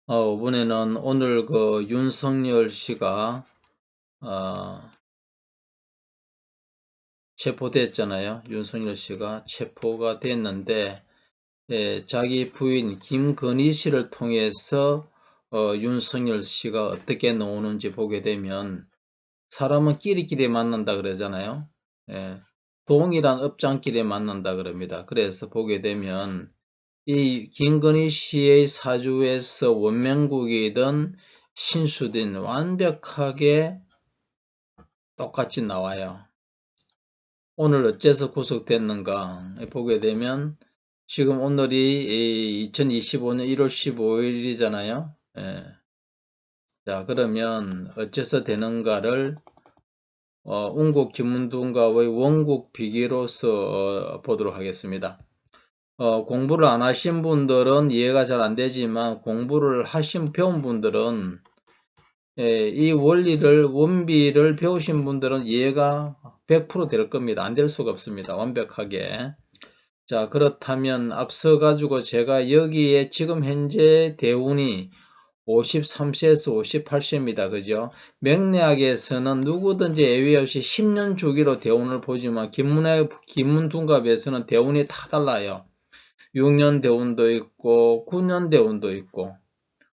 이번에는 오늘 윤석열 씨가 어, 체포됐잖아요. 윤석열 씨가 체포가 됐는데, 자기 부인 김건희 씨를 통해서 윤석열 씨가 어떻게 나오는지 보게 되면, 사람은 끼리끼리 만난다 그러잖아요. 예, 동일한 업장끼리 만난다 그럽니다. 그래서 보게 되면 이 김건희 씨의 사주에서 원명국이든 신수든 완벽하게 똑같이 나와요. 오늘 어째서 구속됐는가 보게 되면, 지금 오늘이 2025년 1월 15일이잖아요. 자, 그러면 어째서 되는가를 운국 김문둥가의 원국 비기로서 보도록 하겠습니다. 공부를 안 하신 분들은 이해가 잘 안 되지만, 공부를 배운 분들은, 이 원비를 배우신 분들은 이해가 100% 될 겁니다. 안 될 수가 없습니다. 완벽하게. 자, 그렇다면 앞서 가지고 제가 여기에 지금 현재 대운이 53세에서 58세입니다. 그죠? 명리학에서는 누구든지 예외 없이 10년 주기로 대운을 보지만, 김문둔갑에서는 대운이 다 달라요. 6년 대운도 있고 9년 대운도 있고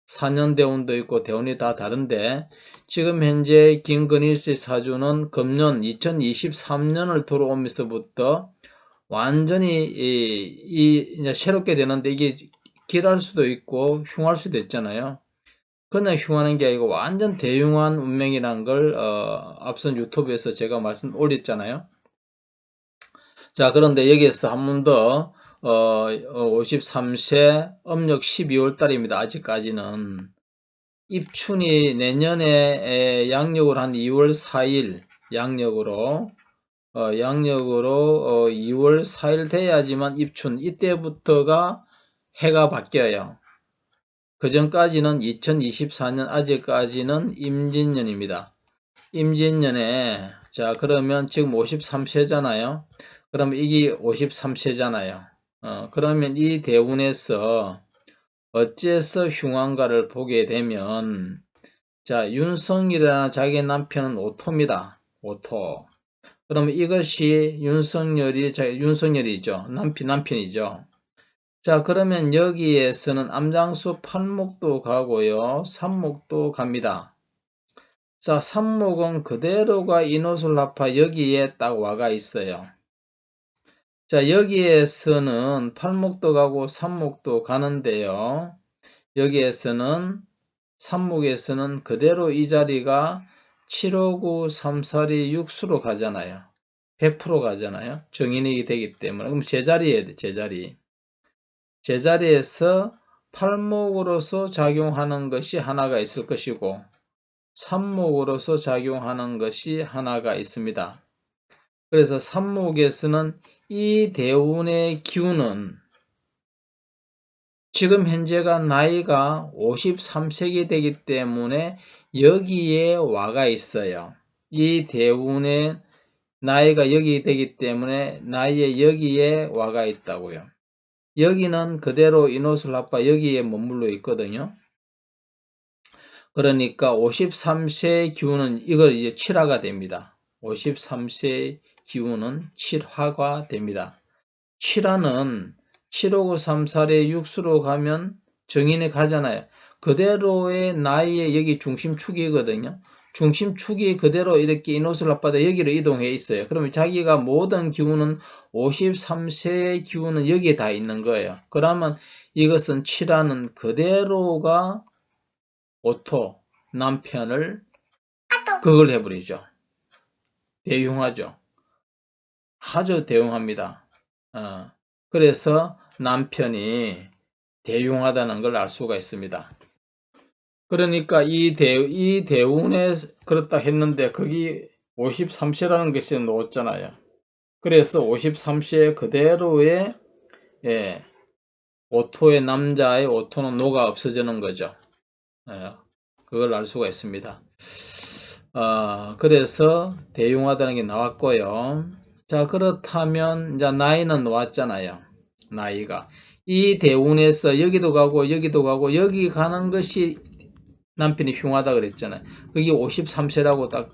4년 대운도 있고, 대운이 다 다른데, 지금 현재 김건희 씨 사주는 금년 2023년을 들어오면서부터 완전히 이제 새롭게 되는데, 이게 길할 수도 있고 흉할 수도 있잖아요. 그냥 흉하는 게 아니고 완전 대흉한 운명이란 걸 앞선 유튜브에서 제가 말씀 올렸잖아요. 자, 그런데 여기에서 한 번 더, 53세 음력 12월 달입니다. 아직까지는. 입춘이 내년에 양력으로 한 2월 4일, 양력으로 2월 4일 돼야지만 입춘, 이때부터가 해가 바뀌어요. 그 전까지는 2024년, 아직까지는 임진년입니다. 임진년에, 자, 그러면 지금 53세잖아요. 그러면 이게 53세잖아요. 그러면 이 대운에서 어째서 흉한가를 보게 되면, 자, 윤석열이나 자기 남편은 오토입니다. 오토. 그러면 이것이 윤석열이죠. 남편이죠. 자, 그러면 여기에서는 암장수 팔목도 가고요. 삼목도 갑니다. 자, 삼목은 그대로가 인호술합파 여기에 딱 와가 있어요. 자, 여기에서는 팔목도 가고 삼목도 가는데요. 여기에서는 삼목에서는 그대로 이 자리가 759, 342, 6수로 가잖아요. 100% 가잖아요. 정인이 되기 때문에. 그럼 제자리에 돼, 제자리. 제자리에서 팔목으로서 작용하는 것이 하나가 있을 것이고, 삼목으로서 작용하는 것이 하나가 있습니다. 그래서 삼목에서는 이 대운의 기운은 지금 현재가 나이가 53세기 되기 때문에 여기에 와가 있어요. 이 대운의 나이가 여기 되기 때문에 나이에 여기에 와가 있다고요. 여기는 그대로 인호술합파 여기에 머물러 있거든요. 그러니까 53세 기운은 이걸 이제 7화가 됩니다. 53세 기운은 7화가 됩니다. 7화는 75934의 6수로 가면 정인에 가잖아요. 그대로의 나이에 여기 중심축이거든요. 중심축이 그대로 이렇게 인호술 앞바다 여기로 이동해 있어요. 그러면 자기가 모든 기운은 53세의 기운은 여기에 다 있는 거예요. 그러면 이것은 7화는 그대로가 오토 남편을 그걸 해버리죠. 대용하죠. 아주 대용합니다. 그래서 남편이 대용하다는 걸 알 수가 있습니다. 그러니까 이 대운에 그렇다 했는데 거기 53세라는 것이 나왔잖아요. 그래서 53세 그대로의 오토의 남자의 오토는 노가 없어지는 거죠. 그걸 알 수가 있습니다. 그래서 대용하다는 게 나왔고요. 자, 그렇다면 이제 나이는 나왔잖아요. 나이가 이 대운에서 여기도 가고 여기도 가고 여기 가는 것이 남편이 흉하다 그랬잖아요. 그게 53세라고 딱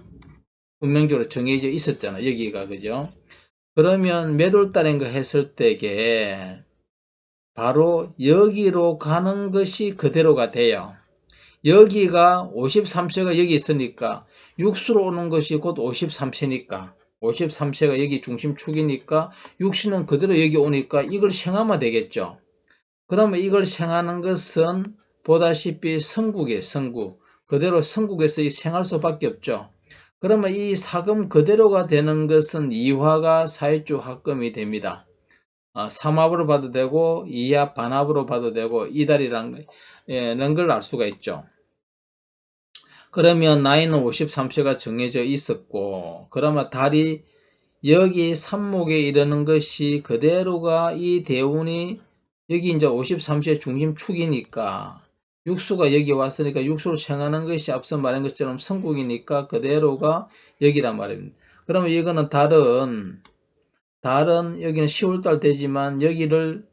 운명적으로 정해져 있었잖아요. 여기가 그죠? 그러면 몇 월달인가 했을 때게 바로 여기로 가는 것이 그대로가 돼요. 여기가 53세가 여기 있으니까 육수로 오는 것이 곧 53세니까 53세가 여기 중심축이니까 육수는 그대로 여기 오니까 이걸 생하면 되겠죠. 그러면 이걸 생하는 것은 보다시피 성국이에요. 성국. 그대로 성국에서 생할 수밖에 없죠. 그러면 이 사금 그대로가 되는 것은 이화가 사회주 합금이 됩니다. 삼합으로 봐도 되고 이합 반합으로 봐도 되고 이달이라는 걸 알 수가 있죠. 그러면 나이는 53세가 정해져 있었고 그러면 달이 여기 삼목에 이르는 것이 그대로가 이 대운이 여기 이제 53세 중심축이니까 육수가 여기 왔으니까 육수로 생하는 것이 앞서 말한 것처럼 성국이니까 그대로가 여기란 말입니다. 그러면 이거는 달은 여기는 10월달 되지만 여기는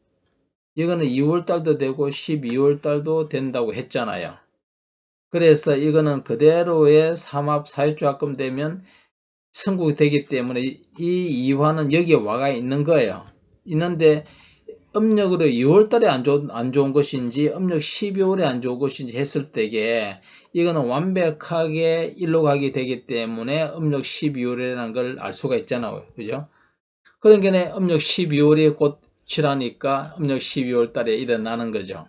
2월달도 되고 12월달도 된다고 했잖아요. 그래서 이거는 그대로의 삼합 사유주합금 되면 성국이 되기 때문에 이 이화는 여기에 와가 있는 거예요. 있는데 음력으로 2월달에 안 좋은 것인지 음력 12월에 안 좋은 것인지 했을 때에 이거는 완벽하게 일로 가게 되기 때문에 음력 12월이라는 걸 알 수가 있잖아요. 그죠? 그러니까 음력 12월이 꽃이라니까 음력 12월 달에 일어나는 거죠.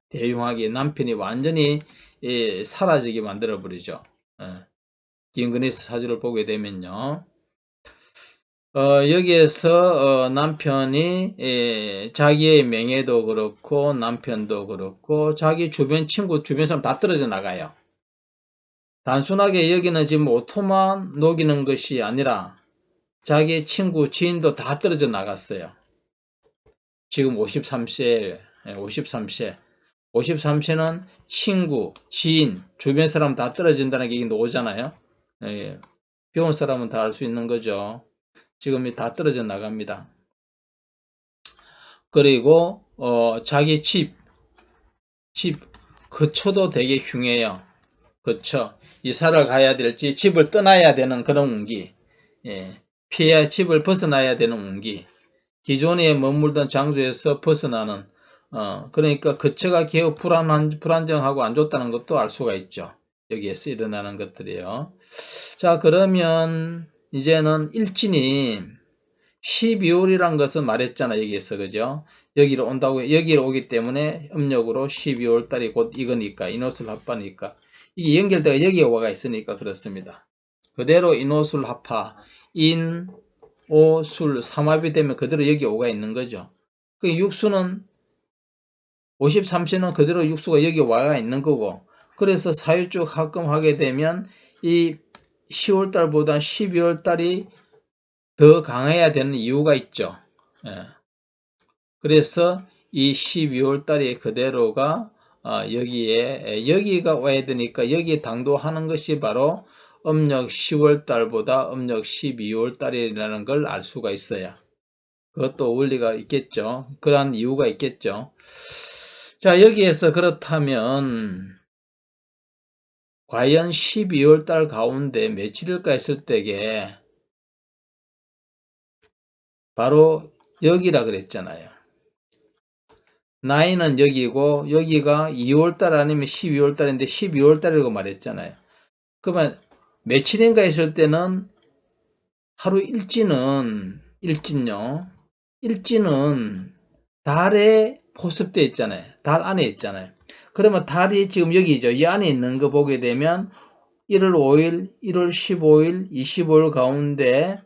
대흉하게 남편이 완전히 사라지게 만들어 버리죠. 김근희스 사주를 보게 되면요. 여기에서 남편이 자기의 명예도 그렇고 남편도 그렇고 자기 주변 친구 주변 사람 다 떨어져 나가요. 단순하게 여기는 지금 오토만 녹이는 것이 아니라 자기 친구 지인도 다 떨어져 나갔어요. 지금 53세 53세는 친구, 지인, 주변 사람 다 떨어진다는 게 나오잖아요. 배운 사람은 다 알 수 있는 거죠. 지금 다 떨어져 나갑니다. 그리고 자기 집 거처도 되게 흉해요. 거처 이사를 가야 될지 집을 떠나야 되는 그런 운기, 피해야 집을 벗어나야 되는 운기, 기존에 머물던 장소에서 벗어나는 그러니까 거처가 개우 불안정하고 안 좋다는 것도 알 수가 있죠. 여기에서 일어나는 것들이요. 자, 그러면 이제는 일진이 12월이란 것은 말했잖아, 여기에서. 그죠? 여기로 온다고, 여기로 오기 때문에 음력으로 12월 달이 곧 이거니까, 인호술 합파니까. 이게 연결되어 여기에 와가 있으니까 그렇습니다. 그대로 인호술 합파, 인, 오, 술, 삼합이 되면 그대로 여기 오가 있는 거죠. 그 육수는 53세는 그대로 육수가 여기 와가 있는 거고, 그래서 사유축 합금하게 되면 이 10월달보다 12월달이 더 강해야 되는 이유가 있죠. 그래서 이 12월달이 그대로가 여기가 와야 되니까 여기에 당도하는 것이 바로 음력 10월달보다 음력 12월달이라는 걸 알 수가 있어요. 그것도 원리가 있겠죠. 그러한 이유가 있겠죠. 자, 여기에서 그렇다면 과연 12월 달 가운데 며칠일까 했을 때에 바로 여기라 그랬잖아요. 나이는 여기고 여기가 2월 달 아니면 12월 달인데 12월 달이라고 말했잖아요. 그러면 며칠인가 했을 때는 하루 일진은 달에 포섭되어 있잖아요. 달 안에 있잖아요. 그러면 달이 지금 여기죠. 이 안에 있는 거 보게 되면 1월 5일, 1월 15일, 25일 가운데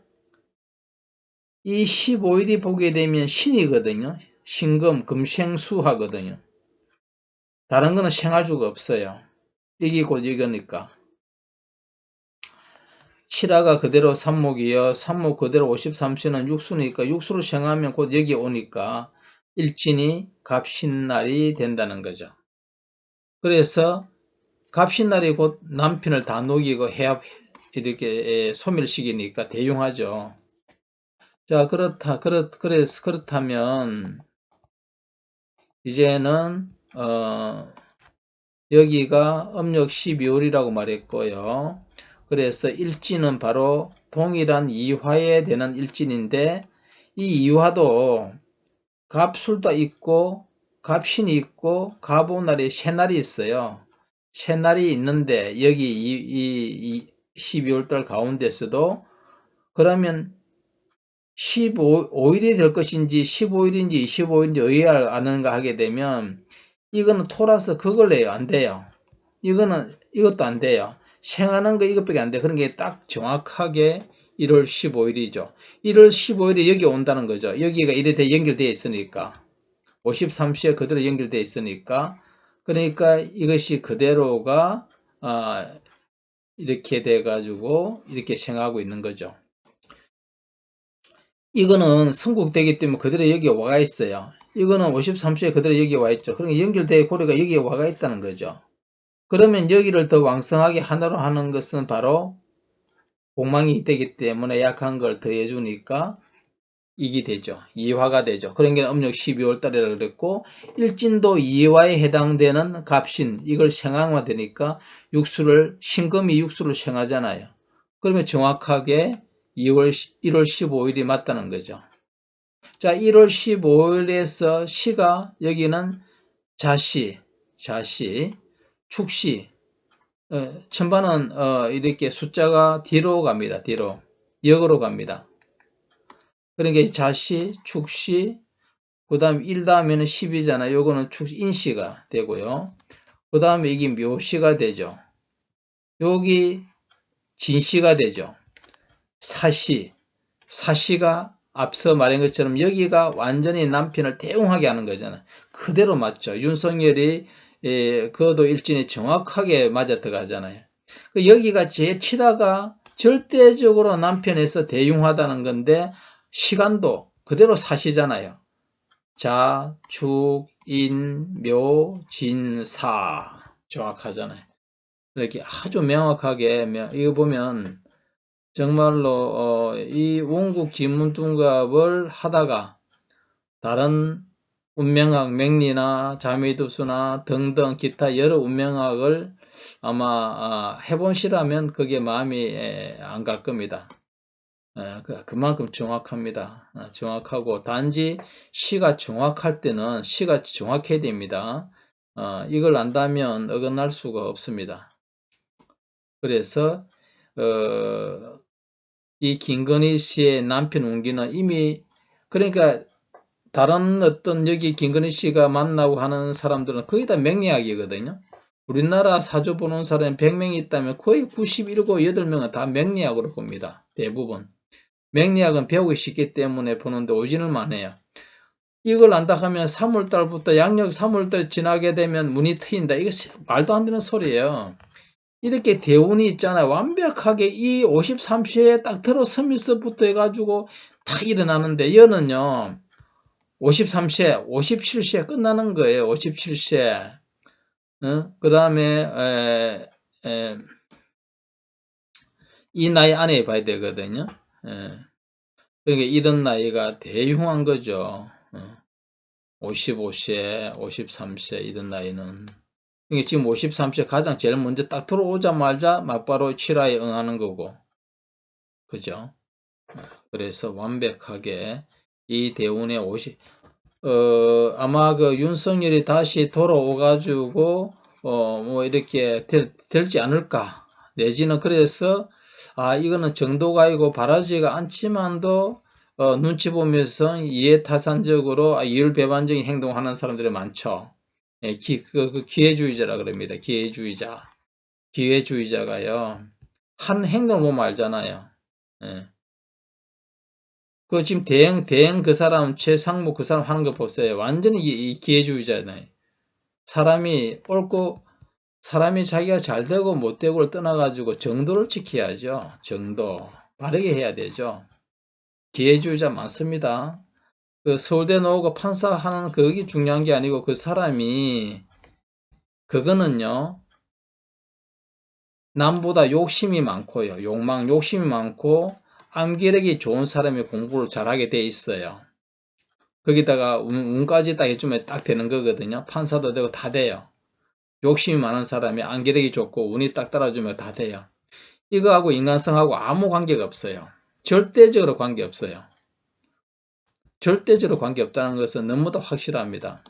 이 15일이 보게 되면 신이거든요. 신금, 금생수 하거든요. 다른 거는 생활주가 없어요. 이게 곧 이거니까. 실화가 그대로 삼목이요. 삼목 그대로 53세는 육수니까 육수로 생하면 곧 여기 오니까 일진이 갑신날이 된다는 거죠. 그래서 갑신날이 곧 남편을 다 녹이고 해합 이렇게 소멸시키니까 대용하죠. 자, 그렇다면 이제는 여기가 음력 12월이라고 말했고요. 그래서 일진은 바로 동일한 이화에 되는 일진인데, 이 이화도 갑술도 있고 갑신이 있고 갑오날이 세 날이 있어요. 세 날이 있는데 여기 이 12월달 가운데서도 그러면 15일이 될 것인지 15일인지 25일인지 의아를 아는가 하게 되면 이거는 토라서 그걸 해요. 안 돼요. 이것도 안 돼요. 생하는 거 이것밖에 안 돼. 그런 게 딱 정확하게 1월 15일이죠. 1월 15일이 여기 온다는 거죠. 여기가 이렇게 연결되어 있으니까. 53시에 그대로 연결되어 있으니까. 그러니까 이것이 그대로가 이렇게 돼 가지고 이렇게 생하고 있는 거죠. 이거는 성국되기 때문에 그대로 여기에 와가 있어요. 이거는 53시에 그대로 여기에 와 있죠. 그러니까 연결된 고리가 여기에 와가 있다는 거죠. 그러면 여기를 더 왕성하게 하나로 하는 것은 바로 공망이 되기 때문에 약한 걸 더해주니까 이게 되죠. 이화가 되죠. 그런 게 음력 12월 달이라 그랬고, 일진도 이화에 해당되는 갑신, 이걸 생황화 되니까 신금이 육수를 생하잖아요. 그러면 정확하게 1월 15일이 맞다는 거죠. 자, 1월 15일에서 시가 여기는 자시, 축시, 천반은 이렇게 숫자가 뒤로 갑니다. 뒤로. 역으로 갑니다. 그러니까 자시, 축시, 그 다음에 1 다음에는 10이잖아요. 요거는 인시가 되고요. 그 다음에 이게 묘시가 되죠. 여기 진시가 되죠. 사시가 앞서 말한 것처럼 여기가 완전히 남편을 대웅하게 하는 거잖아요. 그대로 맞죠. 윤석열이 그도 일진이 정확하게 맞아 들어가잖아요. 여기가 제7화가 절대적으로 남편에서 대웅하다는 건데 시간도 그대로 사시잖아요. 자, 축, 인, 묘, 진, 사 정확하잖아요. 이렇게 아주 명확하게 이거 보면 정말로 이 원국 지문둔갑을 하다가 다른 운명학 맹리나 자미두수나 등등 기타 여러 운명학을 아마 해보시라면 그게 마음이 안 갈 겁니다. 그만큼 정확합니다. 정확하고 단지 시가 정확할 때는 시가 정확해야 됩니다. 이걸 안다면 어긋날 수가 없습니다. 그래서 이 김건희 씨의 남편 운기는 이미 그러니까 다른 어떤 여기 김건희 씨가 만나고 하는 사람들은 거의 다 명리학이거든요. 우리나라 사주 보는 사람이 100명이 있다면 거의 97, 8명은 다 명리학으로 봅니다. 대부분. 명리학은 배우기 쉽기 때문에 보는데 오지는만 해요. 이걸 안다 하면 3월달부터 양력 3월달 지나게 되면 문이 트인다. 이거 말도 안 되는 소리예요. 이렇게 대운이 있잖아요. 완벽하게 이 53시에 딱 들어서면서부터 해가지고 다 일어나는데 얘는요. 53시에 57시에 끝나는 거예요. 57시에. 그 다음에 이 나이 안에 봐야 되거든요. 그러니까 이런 나이가 대흉한 거죠. 55세, 53세 이런 나이는. 그러니까 지금 53세 가장 제일 먼저 딱 들어오자마자 막바로 7화에 응하는 거고. 그죠? 그래서 완벽하게 이 대운에 아마 그 윤석열이 다시 돌아오가지고, 뭐 이렇게 될지 않을까. 내지는 그래서, 이거는 정도가 아니고 바라지가 않지만도, 눈치 보면서 이해타산적으로 이율배반적인 행동하는 사람들이 많죠. 예, 그 기회주의자라 그럽니다. 기회주의자가요. 한 행동을 보면 알잖아요. 예. 그 지금 대행 그 사람 최상무 그 사람 하는 거 보세요. 완전히 이 기회주의잖아요. 사람이 자기가 잘 되고 못 되고를 떠나가지고 정도를 지켜야죠. 정도 바르게 해야 되죠. 기회주의자 많습니다. 그 서울대 나오고 판사하는 그게 중요한 게 아니고 그 사람이 그거는요. 남보다 욕심이 많고요. 욕심이 많고 암기력이 좋은 사람이 공부를 잘하게 돼 있어요. 거기다가 운까지 딱 해주면 딱 되는 거거든요. 판사도 되고 다 돼요. 욕심이 많은 사람이 안기력이 좋고 운이 딱 따라주면 다 돼요. 이거하고 인간성하고 아무 관계가 없어요. 절대적으로 관계없어요. 절대적으로 관계없다는 것은 너무도 확실합니다.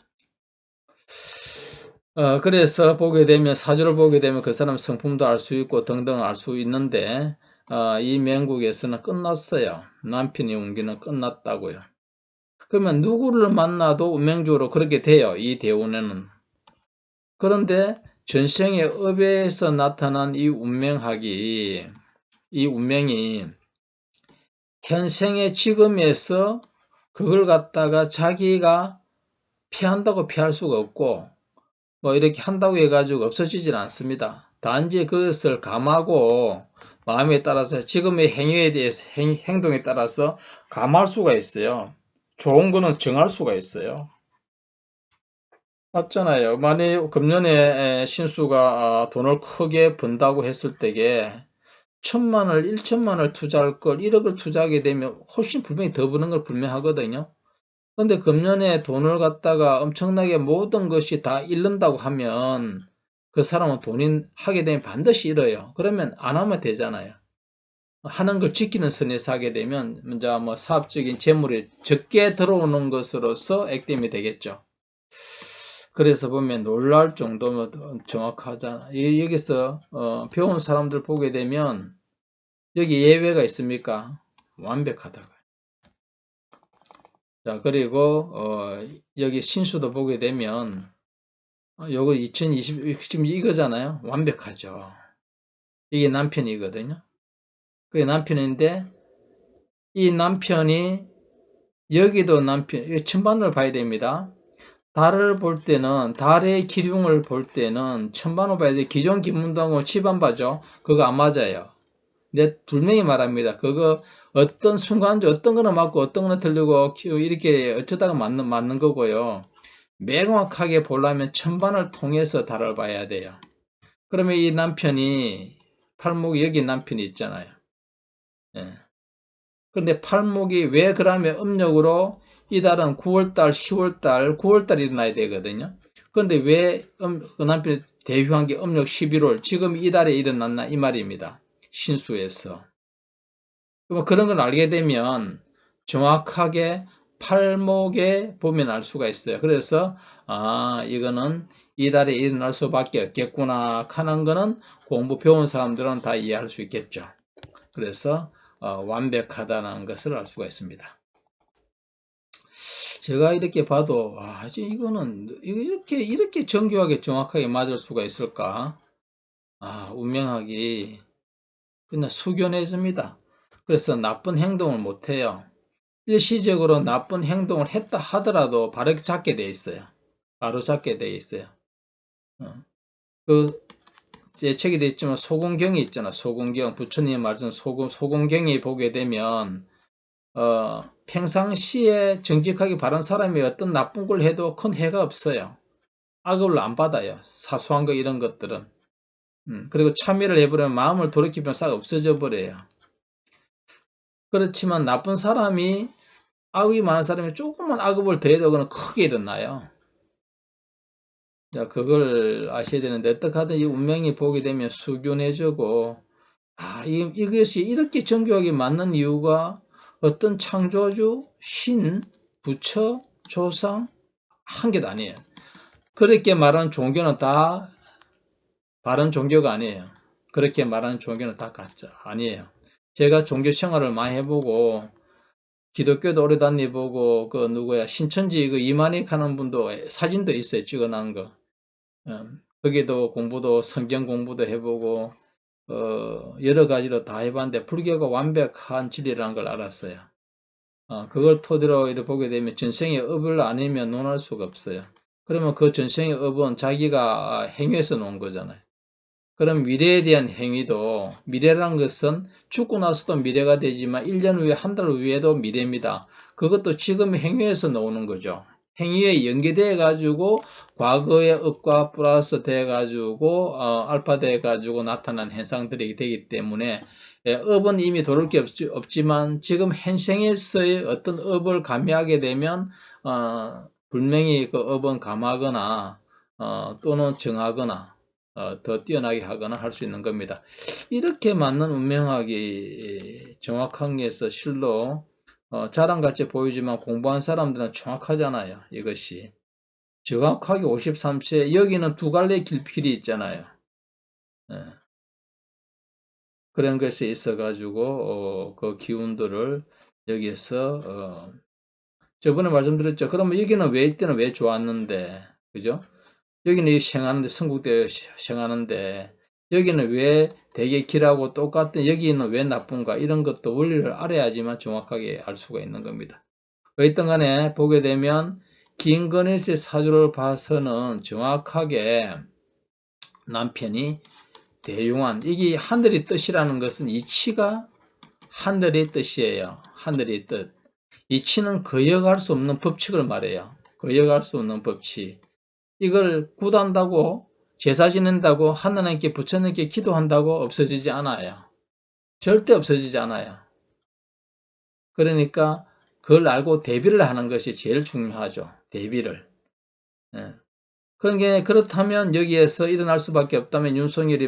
그래서 보게 되면 사주를 보게 되면 그 사람 성품도 알 수 있고 등등 알 수 있는데 이 명국에서는 끝났어요. 남편이 운기는 끝났다고요. 그러면 누구를 만나도 운명적으로 그렇게 돼요. 이 대운에는. 그런데 전생의 업에서 나타난 이 운명학이 이 운명이 현생의 지금에서 그걸 갖다가 자기가 피한다고 피할 수가 없고 뭐 이렇게 한다고 해가지고 없어지질 않습니다. 단지 그것을 감하고 마음에 따라서 지금의 행위에 대해서 행동에 따라서 감할 수가 있어요. 좋은 거는 정할 수가 있어요. 맞잖아요. 만약 금년에 신수가 돈을 크게 번다고 했을 때에 1,000만을 1,000만을 투자할 걸 1억을 투자하게 되면 훨씬 분명히 더 버는 걸 분명하거든요. 근데 금년에 돈을 갖다가 엄청나게 모든 것이 다 잃는다고 하면 그 사람은 돈이 하게 되면 반드시 잃어요. 그러면 안 하면 되잖아요. 하는 걸 지키는 선에서 하게 되면 이제 뭐 사업적인 재물이 적게 들어오는 것으로서 액땜이 되겠죠. 그래서 보면 놀랄 정도면 정확하잖아. 여기서 배운 사람들 보게 되면 여기 예외가 있습니까? 완벽하다고. 자, 그리고 여기 신수도 보게 되면 요거 2020 지금 이거잖아요. 완벽하죠. 이게 남편이거든요. 그게 남편인데 이 남편이 여기도 남편, 이 천반을 봐야 됩니다. 달을 볼 때는 달의 기둥을 볼 때는 천반을 봐야 돼. 기존 기문동하고 치반 봐죠. 그거 안 맞아요. 내 분명히 말합니다. 그거 어떤 순간적 어떤 거는 맞고 어떤 거는 틀리고 이렇게 어쩌다가 맞는 거고요. 명확하게 보려면 천반을 통해서 달을 봐야 돼요. 그러면 이 남편이 팔목이 여기 남편이 있잖아요. 예. 그런데 팔목이 왜 그러면 음력으로 이 달은 9월달, 10월달, 9월달 일어나야 되거든요. 그런데 왜 그 남편이 대휴한 게 음력 11월, 지금 이 달에 일어났나 이 말입니다. 신수에서. 그런 걸 알게 되면 정확하게 팔목에 보면 알 수가 있어요. 그래서 이거는 이달에 일어날 수밖에 없겠구나 하는 거는 공부 배운 사람들은 다 이해할 수 있겠죠. 그래서 완벽하다는 것을 알 수가 있습니다. 제가 이렇게 봐도 이거는 이렇게 정교하게 정확하게 맞을 수가 있을까? 운명학이 그냥 숙연해집니다. 그래서 나쁜 행동을 못해요. 일시적으로 나쁜 행동을 했다 하더라도 바로 잡게 돼 있어요. 바로 잡게 돼 있어요. 그 예측이 돼 있지만 소금경이 있잖아. 소금경 부처님 말씀 소금경이 보게 되면 평상시에 정직하게 바른 사람이 어떤 나쁜 걸 해도 큰 해가 없어요. 악을 안 받아요. 사소한 거 이런 것들은. 그리고 참여를 해버리면 마음을 돌이키면 싹 없어져 버려요. 그렇지만 나쁜 사람이 악이 많은 사람이 조금만 악업을 더해도 그는 크게 일어나요. 자, 그걸 아셔야 되는데 어떡하든 이 운명이 보게 되면 숙연해지고 이것이 이렇게 정교하게 맞는 이유가 어떤 창조주, 신, 부처, 조상 한 개도 아니에요. 그렇게 말하는 종교는 다 바른 종교가 아니에요. 그렇게 말하는 종교는 다 가짜 아니에요. 제가 종교 생활을 많이 해보고 기독교도 오래 다니보고 그 누구야 신천지 그 이만희 하는 분도 사진도 있어요. 찍어놓은 거. 거기도 공부도 성경 공부도 해보고 여러 가지로 다 해봤는데 불교가 완벽한 진리라는 걸 알았어요. 그걸 토대로 이렇게 보게 되면 전생의 업을 아니면 논할 수가 없어요. 그러면 그 전생의 업은 자기가 행위해서 놓은 거잖아요. 그럼 미래에 대한 행위도 미래라는 것은 죽고 나서도 미래가 되지만 1년 후에 한 달 후에도 미래입니다. 그것도 지금 행위에서 나오는 거죠. 행위에 연계돼 가지고 과거의 업과 플러스 돼 가지고 알파 돼 가지고 나타난 현상들이 되기 때문에 업은 이미 돌을 게 없지만 지금 현생에서의 어떤 업을 가미하게 되면 분명히 그 업은 감하거나 또는 정하거나 더 뛰어나게 하거나 할 수 있는 겁니다. 이렇게 맞는 운명학이 정확한 게서 실로 자랑같이 보이지만 공부한 사람들은 정확하잖아요. 이것이 정확하게 53세 여기는 두 갈래 길이 있잖아요. 예. 그런 것이 있어 가지고 그 기운들을 여기에서 저번에 말씀드렸죠. 그러면 여기는 왜 이때는 왜 좋았는데, 그죠? 여기는 생하는데 성국되어 생하는데 여기는 왜 되게 길하고 똑같은 여기는 왜 나쁜가, 이런 것도 원리를 알아야지만 정확하게 알 수가 있는 겁니다. 어쨌든 간에 보게 되면 김건희의 사주를 봐서는 정확하게 남편이 대용한, 이게 하늘의 뜻이라는 것은 이치가 하늘의 뜻이에요. 하늘의 뜻. 이치는 거역할 수 없는 법칙을 말해요. 거역할 수 없는 법칙. 이걸 구한다고 제사 지낸다고 하나님께 부처님께 기도한다고 없어지지 않아요. 절대 없어지지 않아요. 그러니까 그걸 알고 대비를 하는 것이 제일 중요하죠. 대비를. 예. 그렇다면 여기에서 일어날 수밖에 없다면 윤석열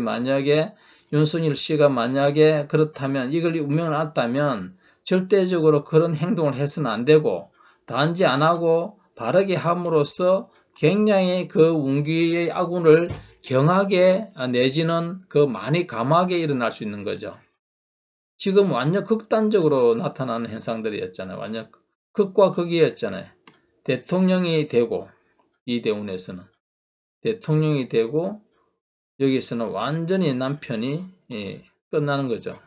씨가 만약에 그렇다면 이걸 운명을 알았다면 절대적으로 그런 행동을 해서는 안 되고 단지 안 하고 바르게 함으로써 굉장히 그 운기의 아군을 경하게 내지는 그 많이 감하게 일어날 수 있는 거죠. 지금 완전 극단적으로 나타나는 현상들이었잖아요. 완전 극과 극이었잖아요. 대통령이 되고 이대운에서는 대통령이 되고 여기서는 완전히 남편이 끝나는 거죠.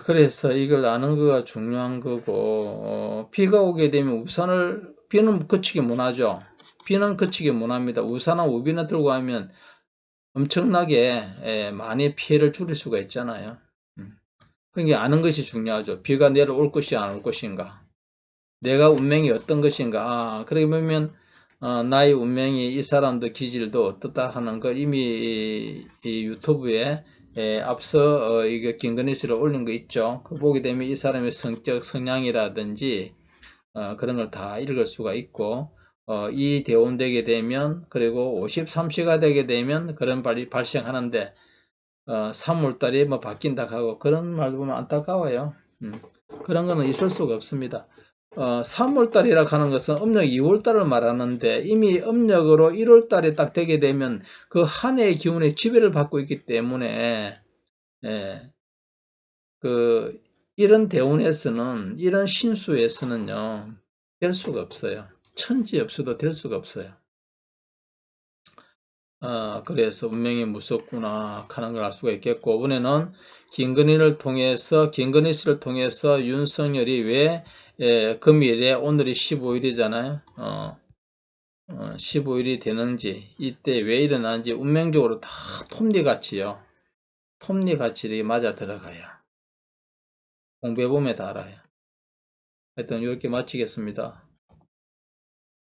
그래서 이걸 아는 거가 중요한 거고 비가 오게 되면 비는 그치기 못하죠. 비는 그치기 못합니다. 우산이나 우비나 들고 가면 엄청나게 많이 피해를 줄일 수가 있잖아요. 그러니까 아는 것이 중요하죠. 비가 내려올 것이 안 올 것인가, 내가 운명이 어떤 것인가. 그러게 보면 나의 운명이 이 사람도 기질도 어떻다 하는 걸 이미 이 유튜브에 앞서 이거 김건희 씨를 올린 거 있죠. 그 보게 되면 이 사람의 성격 성향이라든지 그런 걸 다 읽을 수가 있고 이 대운되게 되면, 그리고 53시가 되게 되면 그런 발이 발생하는데 3월달에 뭐 바뀐다 하고 그런 말 보면 안타까워요. 그런 거는 있을 수가 없습니다. 3월달이라 하는 것은 음력 2월달을 말하는데 이미 음력으로 1월달에 딱 되게 되면 그 한 해의 기운의 지배를 받고 있기 때문에 그 이런 대운에서는, 이런 신수에서는요 될 수가 없어요. 천지 없어도 될 수가 없어요. 그래서 운명이 무섭구나 하는 걸 알 수가 있겠고, 이번에는 김건희 씨를 통해서 윤석열이 왜 금일에, 오늘이 15일이잖아요. 15일이 되는지, 이때 왜 일어나는지 운명적으로 다 톱니같이요. 톱니같이 이렇게 맞아 들어가요. 공부해보면 다 알아요. 하여튼 이렇게 마치겠습니다.